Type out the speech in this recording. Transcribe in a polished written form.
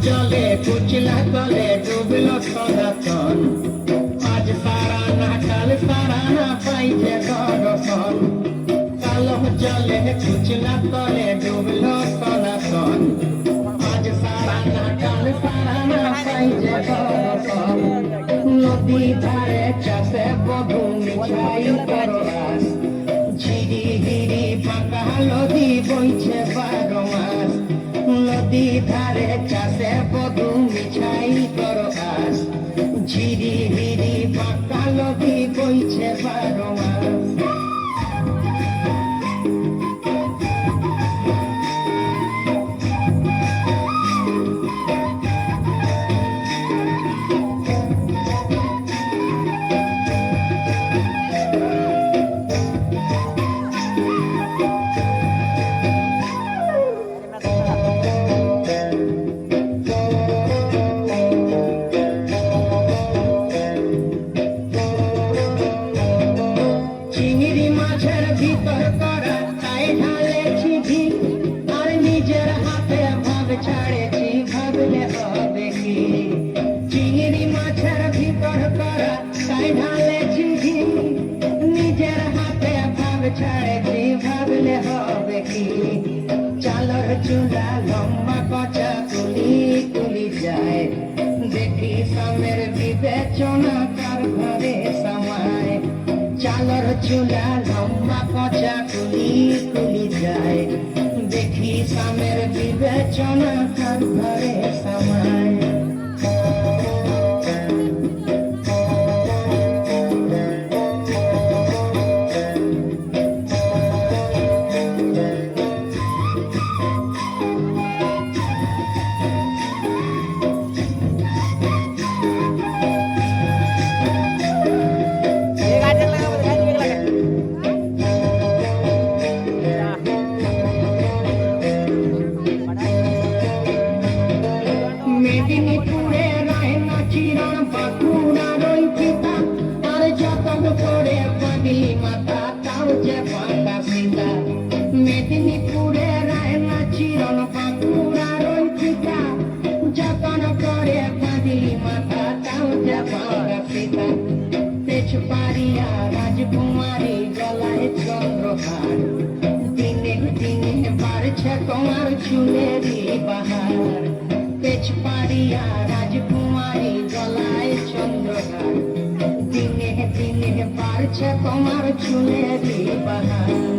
জলে কুচলা তলে ডুবল সনাতন আজ সারা না কাল সারা না পাইছে দর্শন কালো জলে কুচলা তলে ডুবল সনাতন আজ সারা না কাল সারা না পাইছে দর্শন নদী ধারে চাষে বধু মিঠাই করলাস ঝিরি হিরি পাকা নদী বইছে 12 মাস নদী ধারে চাষে বধু মিঠাই করলাস ঝিরি হিরি পাকা নদী বইছে 12 মাস চিংড়ি মাছের ভিতর করা তাই ঢালেছি ঘি আর নিজের হাতে ভাব ছাড়েছি ভাবলে হবে কি চিংড়ি মাছের ভিতর করা তাই ঢালেছি ঘি নিজের হাতে ভাব ছাড়েছি ভাবলে হবে কি চালর চুলা লম্বা কচা তুলি তুলি যায় দেখি সামের বিবেচনা কার ঘরে সমায় চালর চুলা লম্বা পচা কুলি কুলি যায় দেখি সামের বিবেচনা কার ঘরে সমায় মেদিনীপুরে রায়না চিরণ বাঁকুড়ার ওই পিতা আর যতন করে পাগলি মাতা তাও যে পাতা সীতা মেদিনীপুরে রায়না চিরণ বাঁকুড়ার ওই পিতা যতন করে পাগলি মাতা তাও যে পাতা সীতা তেজ পারিয়া রাজকুমারী গলায় চন্দ্রহার দিনে দিনে বাড়ছে তোমার চুলেরই বাহার তেজ পারিয়া রাজকুমারী গলায় চন্দ্রহার দিনে দিনে বাড়ছে তোমার চুলেরই বাহার